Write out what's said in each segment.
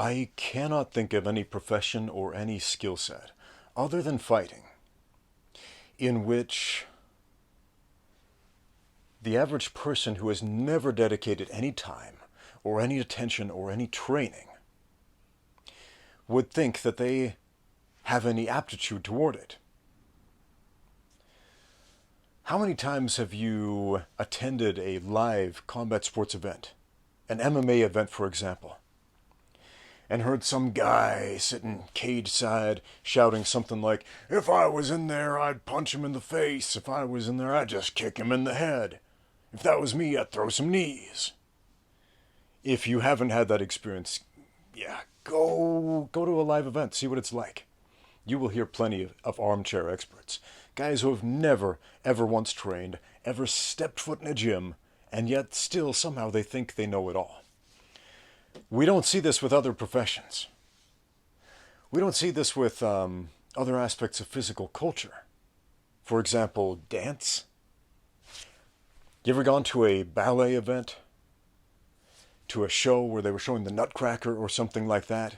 I cannot think of any profession or any skill set, other than fighting, in which the average person who has never dedicated any time or any attention or any training would think that they have any aptitude toward it. How many times have you attended a live combat sports event, an MMA event for example, and heard some guy sitting cage side shouting something like, "If I was in there, I'd punch him in the face. If I was in there, I'd just kick him in the head. If that was me, I'd throw some knees." If you haven't had that experience, yeah, go to a live event, see what it's like. You will hear plenty of armchair experts, guys who have never, ever once trained, ever stepped foot in a gym, and yet still somehow they think they know it all. We don't see this with other professions. We don't see this with other aspects of physical culture. For example, dance. You ever gone to a ballet event? To a show where they were showing the Nutcracker or something like that?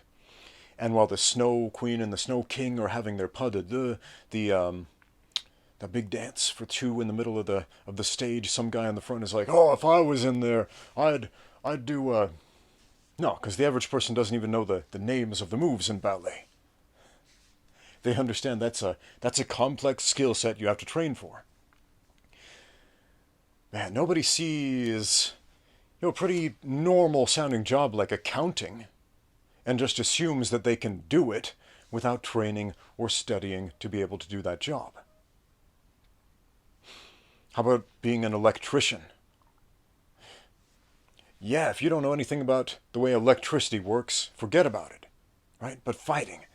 And while the Snow Queen and the Snow King are having their pas de deux, the big dance for two in the middle of the stage, some guy in the front is like, "Oh, if I was in there, I'd do No, because the average person doesn't even know the names of the moves in ballet. They understand that's a complex skill set you have to train for. Man, nobody sees a pretty normal sounding job like accounting and just assumes that they can do it without training or studying to be able to do that job. How about being an electrician? Yeah, if you don't know anything about the way electricity works, forget about it, right? But fighting,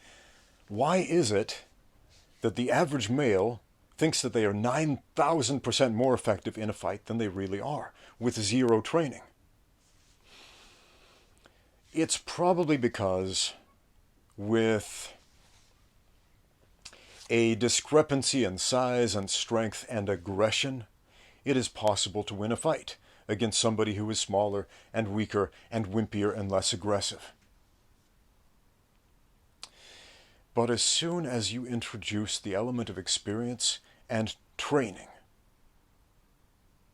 why is it that the average male thinks that they are 9,000% more effective in a fight than they really are, with zero training? It's probably because with a discrepancy in size and strength and aggression, it is possible to win a fight against somebody who is smaller and weaker and wimpier and less aggressive. But as soon as you introduce the element of experience and training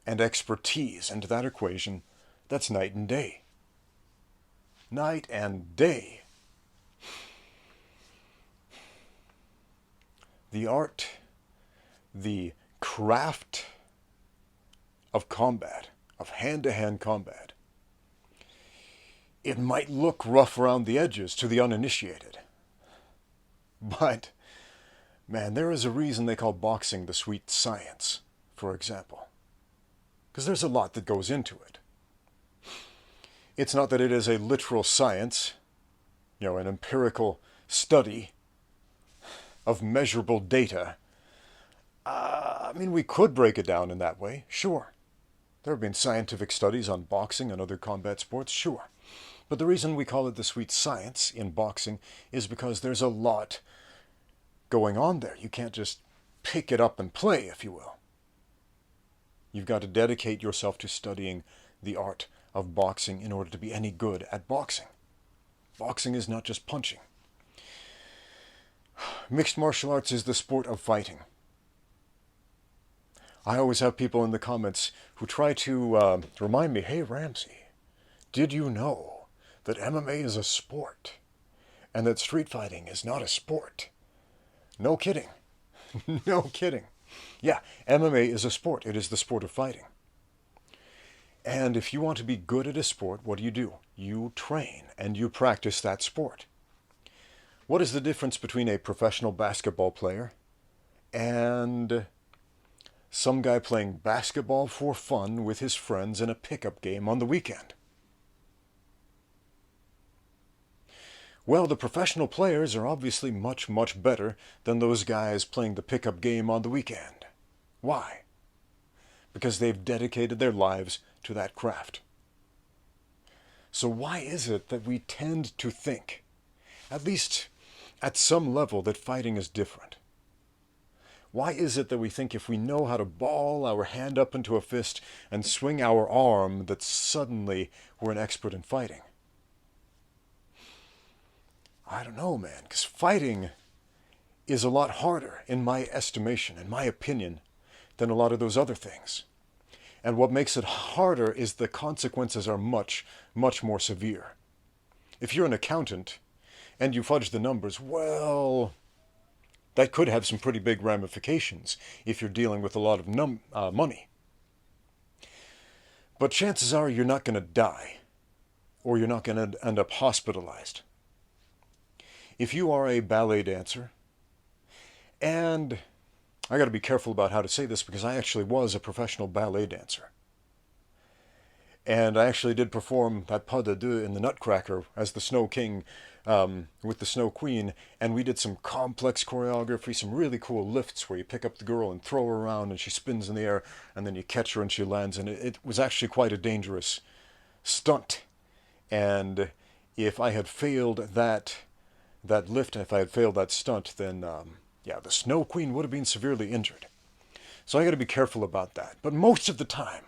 and expertise into that equation, that's night and day. Night and day. The art, the craft of combat, of hand-to-hand combat, it might look rough around the edges to the uninitiated. But, man, there is a reason they call boxing the sweet science, for example. Because there's a lot that goes into it. It's not that it is a literal science, an empirical study of measurable data. We could break it down in that way, sure. There have been scientific studies on boxing and other combat sports, sure. But the reason we call it the sweet science in boxing is because there's a lot going on there. You can't just pick it up and play, if you will. You've got to dedicate yourself to studying the art of boxing in order to be any good at boxing. Boxing is not just punching. Mixed martial arts is the sport of fighting. I always have people in the comments who try to remind me, "Hey Ramsey, did you know that MMA is a sport and that street fighting is not a sport?" No kidding. No kidding. Yeah, MMA is a sport. It is the sport of fighting. And if you want to be good at a sport, what do? You train and you practice that sport. What is the difference between a professional basketball player and some guy playing basketball for fun with his friends in a pickup game on the weekend? Well, the professional players are obviously much, much better than those guys playing the pickup game on the weekend. Why? Because they've dedicated their lives to that craft. So why is it that we tend to think, at least at some level, that fighting is different? Why is it that we think if we know how to ball our hand up into a fist and swing our arm, that suddenly we're an expert in fighting? I don't know, man, because fighting is a lot harder, in my estimation, in my opinion, than a lot of those other things. And what makes it harder is the consequences are much, much more severe. If you're an accountant and you fudge the numbers, well, that could have some pretty big ramifications if you're dealing with a lot of money. But chances are you're not going to die, or you're not going to end up hospitalized. If you are a ballet dancer, and I got to be careful about how to say this because I actually was a professional ballet dancer. And I actually did perform that pas de deux in the Nutcracker as the Snow King with the Snow Queen. And we did some complex choreography, some really cool lifts where you pick up the girl and throw her around and she spins in the air and then you catch her and she lands. And it was actually quite a dangerous stunt. And if I had failed that lift, if I had failed that stunt, then yeah, the Snow Queen would have been severely injured. So I got to be careful about that. But most of the time,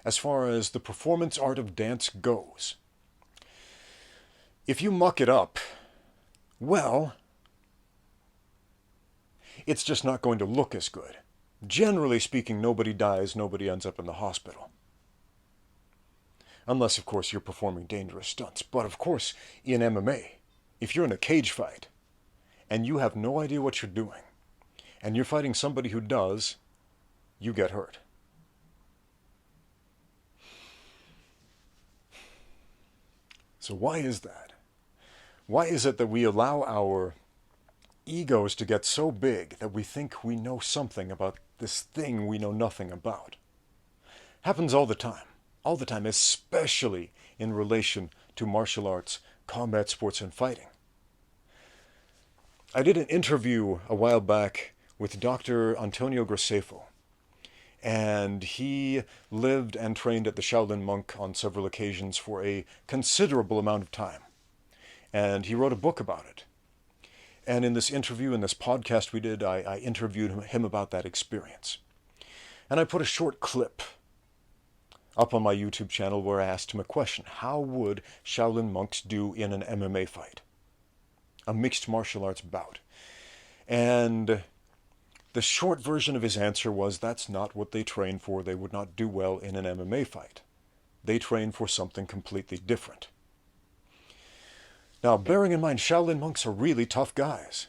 as far as the performance art of dance goes, if you muck it up, well, it's just not going to look as good. Generally speaking, nobody dies, nobody ends up in the hospital. Unless, of course, you're performing dangerous stunts. But, of course, in MMA, if you're in a cage fight, and you have no idea what you're doing, and you're fighting somebody who does, you get hurt. So why is that? Why is it that we allow our egos to get so big that we think we know something about this thing we know nothing about? Happens all the time, especially in relation to martial arts, combat sports, and fighting. I did an interview a while back with Dr. Antonio Gracefo, and he lived and trained at the Shaolin monk on several occasions for a considerable amount of time. And he wrote a book about it. And in this interview, in this podcast we did, I interviewed him about that experience. And I put a short clip up on my YouTube channel where I asked him a question. How would Shaolin monks do in an MMA fight? A mixed martial arts bout. And the short version of his answer was that's not what they train for. They would not do well in an MMA fight. They train for something completely different. Now, bearing in mind, Shaolin monks are really tough guys.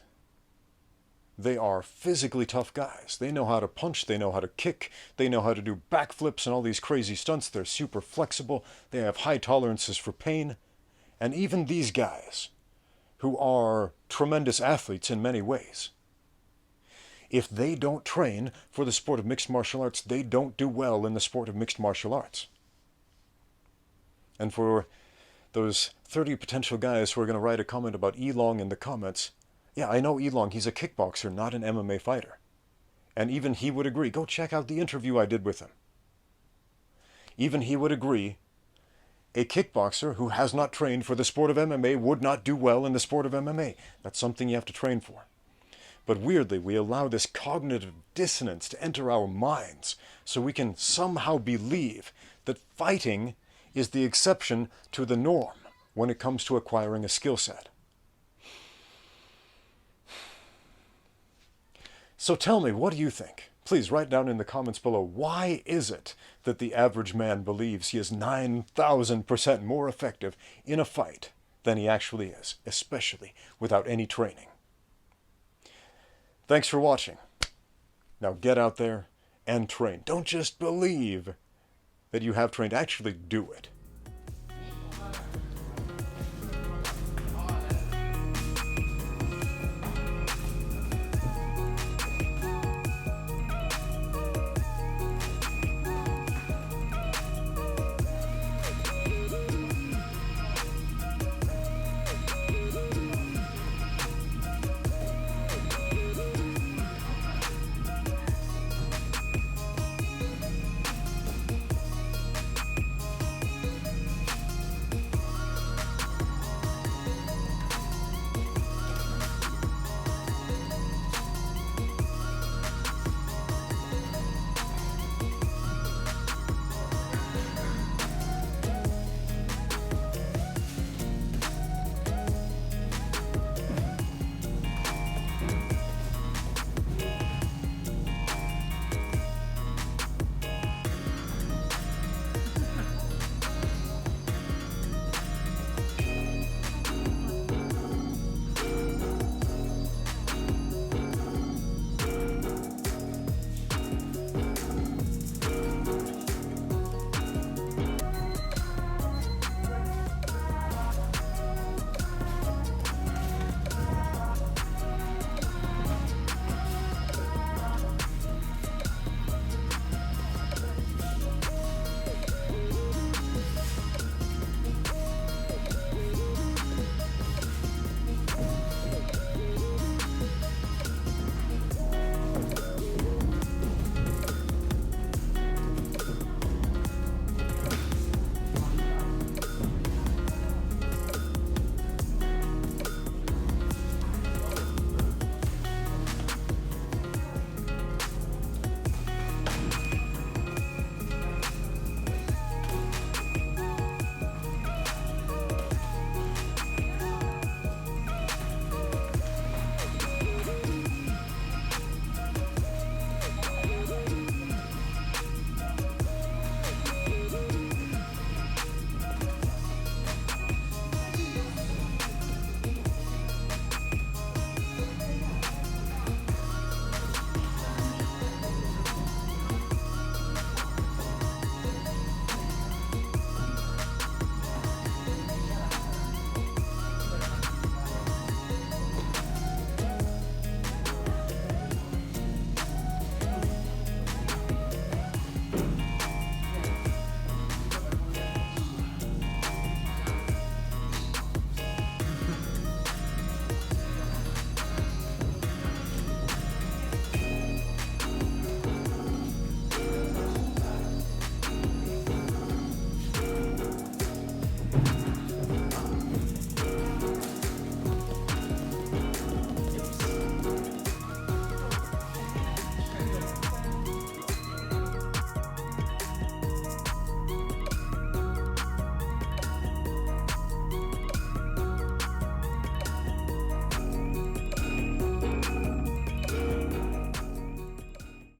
They are physically tough guys. They know how to punch, they know how to kick, they know how to do backflips and all these crazy stunts. They're super flexible. They have high tolerances for pain. And even these guys, who are tremendous athletes in many ways, if they don't train for the sport of mixed martial arts, they don't do well in the sport of mixed martial arts. And for those 30 potential guys who are going to write a comment about Elong in the comments, yeah, I know Elong, he's a kickboxer, not an MMA fighter. And even he would agree. Go check out the interview I did with him. Even he would agree a kickboxer who has not trained for the sport of MMA would not do well in the sport of MMA. That's something you have to train for. But weirdly, we allow this cognitive dissonance to enter our minds so we can somehow believe that fighting is the exception to the norm when it comes to acquiring a skill set. So tell me, what do you think? Please write down in the comments below, why is it that the average man believes he is 9,000% more effective in a fight than he actually is, especially without any training? Thanks for watching. Now get out there and train. Don't just believe that you have trained, actually do it.